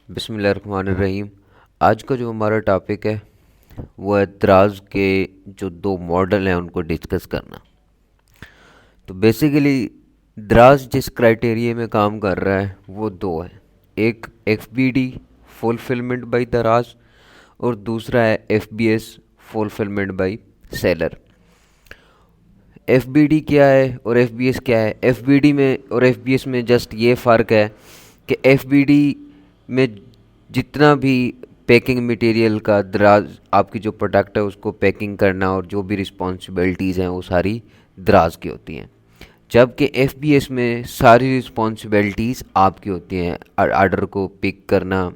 बिस्मिल्लाहिर्रहमानिर्रहीम। आज का जो हमारा टॉपिक है वो है दराज के जो दो मॉडल हैं उनको डिस्कस करना। तो बेसिकली दराज जिस क्राइटेरिया में काम कर रहा है वो दो है। एक FBD फुलफिलमेंट बाय दराज और दूसरा है FBS fulfilment bye seller. FBD क्या है और FBS क्या है? FBD में और FBS में जस्ट ये फ़र्क है कि FBD में जितना भी पैकिंग मटेरियल का दराज आपकी जो प्रोडक्ट है उसको पैकिंग करना और जो भी रिस्पॉन्सिबिलिटीज़ हैं वो सारी दराज की होती हैं, जबकि FBS में सारी रिस्पॉन्सिबिलिटीज़ आपकी होती हैं। आर्डर को पिक करना,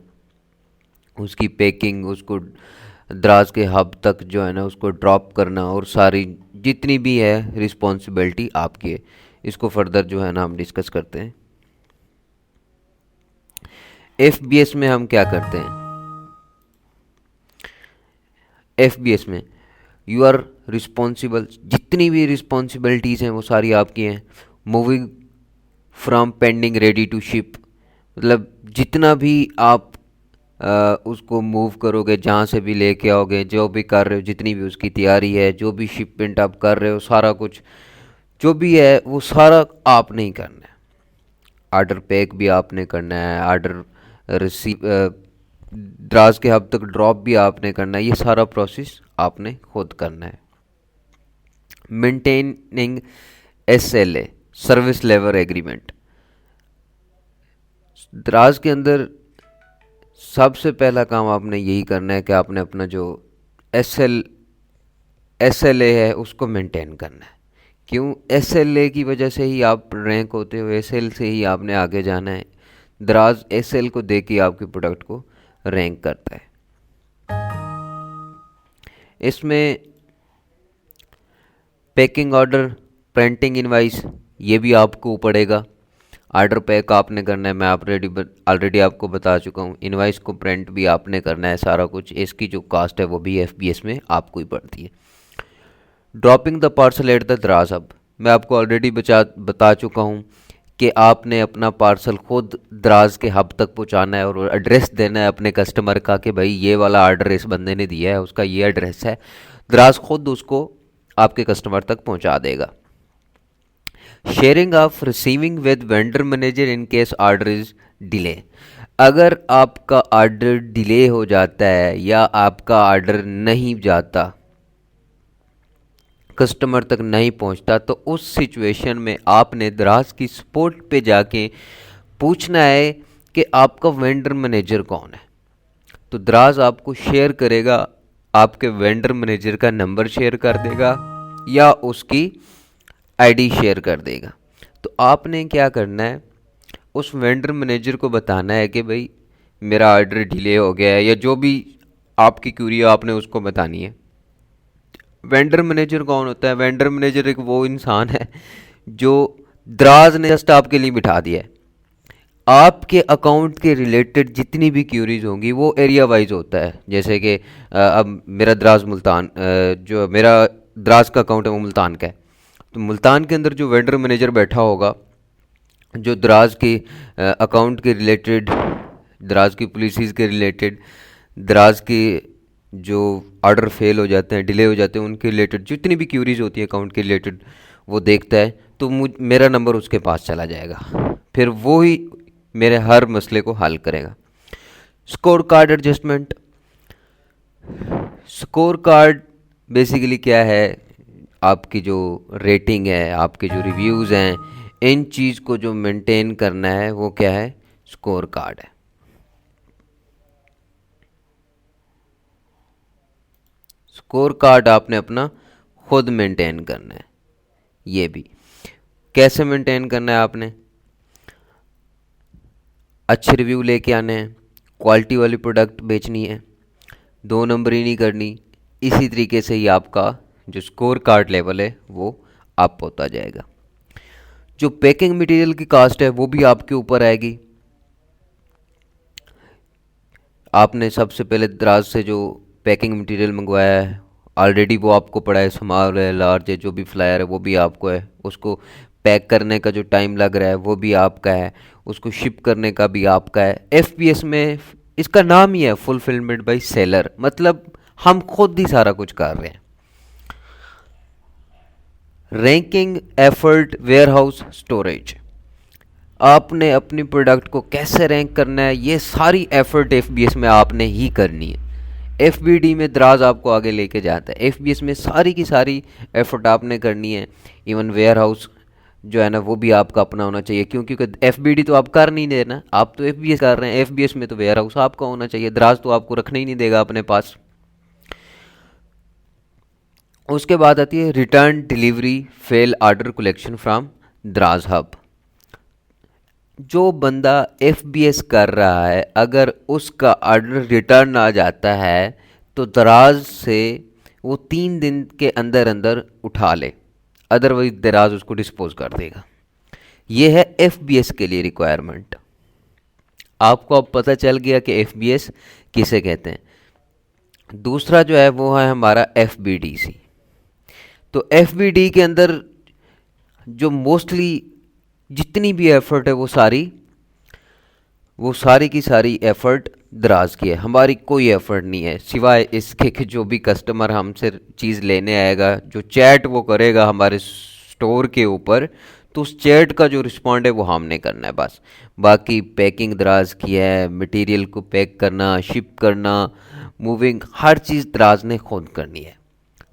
उसकी पैकिंग, उसको दराज के हब तक जो है ना उसको ड्रॉप करना और सारी जितनी भी है रिस्पॉन्सिबिलिटी आपकी है। इसको फर्दर जो है ना हम डिस्कस करते हैं। FBS में हम क्या करते हैं? FBS में यू आर रिस्पॉन्सिबल, जितनी भी रिस्पॉन्सिबिलिटीज़ हैं वो सारी आपकी हैं। Moving from pending ready to ship, मतलब जितना भी आप उसको मूव करोगे, जहाँ से भी लेके आओगे, जो भी कर रहे हो, जितनी भी उसकी तैयारी है, जो भी शिपमेंट आप कर रहे हो, सारा कुछ जो भी है वो सारा आपने ही करना है। आर्डर पैक भी आपने करना है, आर्डर रिसीव द्रास के हब तक ड्रॉप भी आपने करना है। ये सारा प्रोसेस आपने खुद करना है। Maintaining SLA service level agreement, Dras के अंदर सबसे पहला काम आपने यही करना है कि आपने अपना जो SLA है उसको मेंटेन करना है। क्यों? SLA की वजह से ही आप रैंक होते हो, SL से ही आपने आगे जाना है। दराज SL को देख के आपके प्रोडक्ट को रैंक करता है। इसमें पैकिंग ऑर्डर, प्रिंटिंग इनवाइस, ये भी आपको पड़ेगा। आर्डर पैक आपने करना है, मैं ऑलरेडी आपको बता चुका हूँ। इनवाइस को प्रिंट भी आपने करना है, सारा कुछ। इसकी जो कास्ट है वो भी FBS में आपको ही पड़ती है। Dropping the parcel at the दराज हब, मैं आपको ऑलरेडी बता चुका हूँ कि आपने अपना पार्सल खुद दराज के हब तक पहुँचाना है और एड्रेस देना है अपने कस्टमर का कि भाई ये वाला आर्डर इस बंदे ने दिया है, उसका ये एड्रेस है। दराज खुद उसको आपके कस्टमर तक पहुँचा देगा। Sharing of receiving with vendor manager in case order is delay, अगर आपका ऑर्डर डिले हो जाता है या आपका ऑर्डर नहीं जाता, कस्टमर तक नहीं पहुंचता, तो उस सिचुएशन में आपने दराज की सपोर्ट पे जाके पूछना है कि आपका वेंडर मैनेजर कौन है। तो दराज आपको शेयर करेगा, आपके वेंडर मैनेजर का नंबर शेयर कर देगा या उसकी ID शेयर कर देगा। तो आपने क्या करना है, उस वेंडर मैनेजर को बताना है कि भाई मेरा ऑर्डर डिले हो गया है, या जो भी आपकी क्यूरी है आपने उसको बतानी है। वेंडर मैनेजर कौन होता है? वेंडर मैनेजर एक वो इंसान है जो दराज ने जस्ट आपके लिए बिठा दिया है। आपके अकाउंट के रिलेटेड जितनी भी क्यूरीज होंगी वो एरिया वाइज होता है। जैसे कि अब मेरा दराज मुल्तान, जो मेरा दराज का अकाउंट है वो मुल्तान का है, तो मुल्तान के अंदर जो वेंडर मैनेजर बैठा होगा, जो दराज के अकाउंट के रिलेटेड, दराज की पॉलिसीज़ के रिलेटेड, दराज के जो ऑर्डर फेल हो जाते हैं, डिले हो जाते हैं, उनके रिलेटेड जितनी भी क्यूरीज होती है अकाउंट के रिलेटेड वो देखता है। तो मेरा नंबर उसके पास चला जाएगा, फिर वो ही मेरे हर मसले को हल करेगा। Score card adjustment, score card basically क्या है? आपकी जो रेटिंग है, आपके जो रिव्यूज़ हैं, इन चीज़ को जो मेंटेन करना है वो क्या है? स्कोर कार्ड है। स्कोर कार्ड आपने अपना खुद मेंटेन करना है। ये भी कैसे मेंटेन करना है? आपने अच्छे रिव्यू लेके आने हैं, क्वालिटी वाली प्रोडक्ट बेचनी है, 2 नंबरी नहीं करनी। इसी तरीके से ही आपका जो स्कोर कार्ड लेवल है वो अप होता जाएगा। जो पैकिंग मटेरियल की कास्ट है वो भी आपके ऊपर आएगी। आपने सबसे पहले दराज से जो पैकिंग मटेरियल मंगवाया है ऑलरेडी वो आपको पड़ा है, स्मॉल है, लार्ज है, जो भी फ्लायर है वो भी आपको है। उसको पैक करने का जो टाइम लग रहा है वो भी आपका है, उसको शिप करने का भी आपका है। FBS में इसका नाम ही है फुलफिलमेंट बाय सेलर, मतलब हम खुद ही सारा कुछ कर रहे हैं। रैंकिंग, एफर्ट, वेयरहाउस, स्टोरेज, आपने अपनी प्रोडक्ट को कैसे रैंक करना है, ये सारी एफर्ट एफबीएस में आपने ही करनी है। एफबीडी में दराज आपको आगे लेके जाता है, एफबीएस में सारी की सारी एफर्ट आपने करनी है। इवन वेयरहाउस जो है ना वो भी आपका अपना होना चाहिए, क्योंकि एफबीडी तो आप कर नहीं देना, आप तो एफबीएस कर रहे हैं, एफबीएस में तो वेयरहाउस आपका होना चाहिए। दराज तो आपको रखने ही नहीं देगा अपने पास। उसके बाद आती है return, delivery, fail, order collection from दराज हब। जो बंदा एफबीएस कर रहा है, अगर उसका ऑर्डर रिटर्न आ जाता है तो दराज से वो 3 दिन के अंदर अंदर उठा ले, अदरवाइज दराज उसको डिस्पोज कर देगा। ये है एफबीएस के लिए रिक्वायरमेंट। आपको अब पता चल गया कि एफबीएस किसे कहते हैं। दूसरा जो है वो है हमारा एफबीडीसी। तो एफबीडी के अंदर जो मोस्टली जितनी भी एफर्ट है वो सारी की सारी एफर्ट दराज की है, हमारी कोई एफर्ट नहीं है सिवाय इसके कि जो भी कस्टमर हमसे चीज़ लेने आएगा, जो चैट वो करेगा हमारे स्टोर के ऊपर, तो उस चैट का जो रिस्पॉन्ड है वो हमने करना है बस। बाकी पैकिंग दराज की है, मटेरियल को पैक करना, शिप करना, मूविंग, हर चीज़ दराज ने खुद करनी है।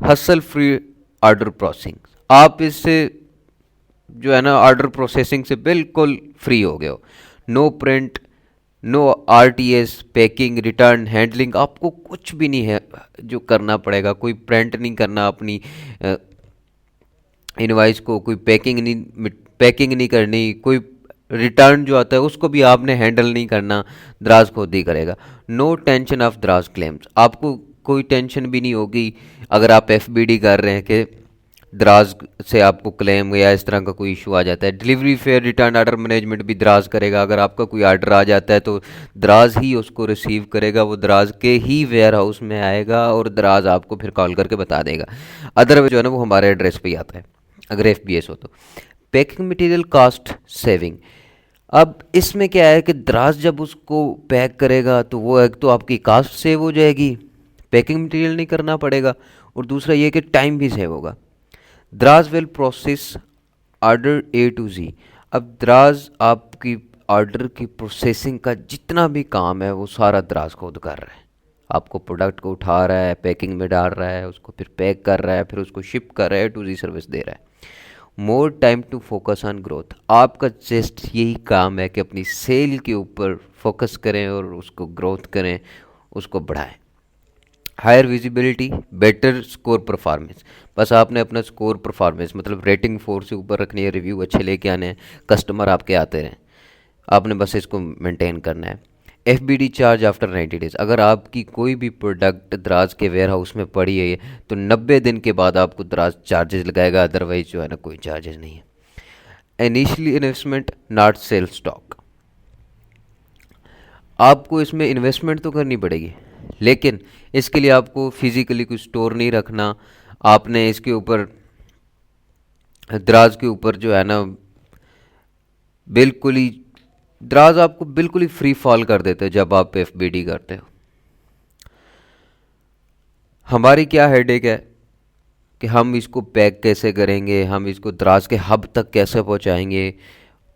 हसल फ्री ऑर्डर प्रोसेसिंग, आप इससे जो है ना ऑर्डर प्रोसेसिंग से बिल्कुल फ्री हो गए हो। No print, no RTS, packing, return, handling, आपको कुछ भी नहीं है जो करना पड़ेगा। कोई प्रिंट नहीं करना अपनी इनवाइस को, कोई पैकिंग नहीं करनी, कोई रिटर्न जो आता है उसको भी आपने हैंडल नहीं करना, दराज खुद ही करेगा। नो टेंशन ऑफ दराज क्लेम्स, आपको कोई टेंशन भी नहीं होगी अगर आप एफबीडी कर रहे हैं कि दराज से आपको क्लेम या इस तरह का कोई इशू आ जाता है। Delivery fair, return order management भी दराज करेगा। अगर आपका कोई ऑर्डर आ जाता है तो दराज ही उसको रिसीव करेगा, वो दराज के ही वेयर हाउस में आएगा और दराज आपको फिर कॉल करके बता देगा। अदरवाइज जो है ना वो हमारे एड्रेस पे ही आता है अगर एफबीएस हो तो। पैकिंग मटेरियल कॉस्ट सेविंग, अब इसमें क्या है कि दराज जब उसको पैक करेगा तो वो एक तो आपकी कास्ट सेव हो जाएगी, पैकिंग मटेरियल नहीं करना पड़ेगा, और दूसरा ये कि टाइम भी सेव होगा। Daraz will process order A to Z, अब दराज आपकी ऑर्डर की प्रोसेसिंग का जितना भी काम है वो सारा दराज खुद कर रहा है। आपको प्रोडक्ट को उठा रहा है, पैकिंग में डाल रहा है, उसको फिर पैक कर रहा है, फिर उसको शिप कर रहा है, टू जी सर्विस दे रहा है। More time to focus on growth, आपका जस्ट यही काम है कि अपनी सेल के ऊपर फोकस करें और उसको ग्रोथ करें, उसको बढ़ाएं। Higher visibility, better score performance, बस आपने अपना स्कोर परफॉर्मेंस मतलब रेटिंग 4 से ऊपर रखनी है, रिव्यू अच्छे लेके आने हैं, कस्टमर आपके आते रहें, आपने बस इसको मेंटेन करना है। एफबीडी चार्ज आफ्टर 90 डेज, अगर आपकी कोई भी प्रोडक्ट दराज के वेयर हाउस में पड़ी है तो 90 दिन के बाद आपको दराज चार्जेस लगाएगा, अदरवाइज जो है ना कोई चार्जेस नहीं है। Initially investment not sell stock, आपको इसमें इन्वेस्टमेंट तो करनी पड़ेगी लेकिन इसके लिए आपको फिजिकली कोई स्टोर नहीं रखना। आपने इसके ऊपर दराज के ऊपर जो है ना बिल्कुल ही दराज आपको बिल्कुल ही फ्री फॉल कर देते हैं जब आप एफबीडी करते हो। हमारी क्या हेडेक है कि हम इसको पैक कैसे करेंगे, हम इसको दराज के हब तक कैसे पहुंचाएंगे,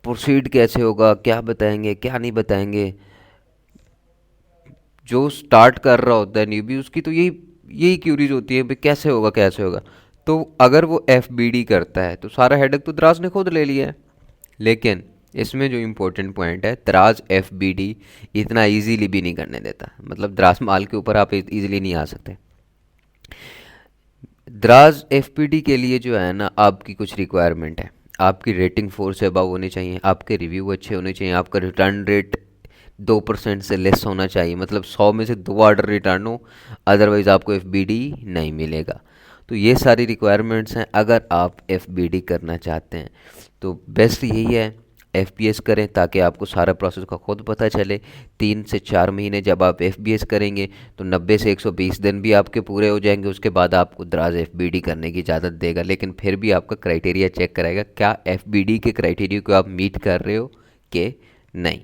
प्रोसीड कैसे होगा, क्या बताएंगे क्या नहीं बताएंगे। जो स्टार्ट कर रहा होता है न्यूबी, उसकी तो यही क्यूरीज होती है भाई कैसे होगा कैसे होगा। तो अगर वो एफबीडी करता है तो सारा हेडेक तो दराज ने खुद ले लिया है। लेकिन इसमें जो इम्पोर्टेंट पॉइंट है, दराज एफबीडी इतना इजीली भी नहीं करने देता, मतलब दराज माल के ऊपर आप इजीली नहीं आ सकते। दराज एफबीडी के लिए जो है ना आपकी कुछ रिक्वायरमेंट है, आपकी रेटिंग 4 से अबव होनी चाहिए, आपके रिव्यू अच्छे होने चाहिए, आपका रिटर्न रेट 2% से लेस होना चाहिए, मतलब 100 में से 2 ऑर्डर रिटर्न हो, अदरवाइज आपको एफबीडी नहीं मिलेगा। तो ये सारी रिक्वायरमेंट्स हैं। अगर आप एफबीडी करना चाहते हैं तो बेस्ट यही है एफबीएस करें ताकि आपको सारा प्रोसेस का खुद पता चले। 3 से 4 महीने जब आप एफबीएस करेंगे तो 90 से 120 दिन भी आपके पूरे हो जाएंगे, उसके बाद आपको दराज एफबीडी करने की इजाज़त देगा। लेकिन फिर भी आपका क्राइटेरिया चेक करेगा क्या एफबीडी के क्राइटेरिया को आप मीट कर रहे हो कि नहीं।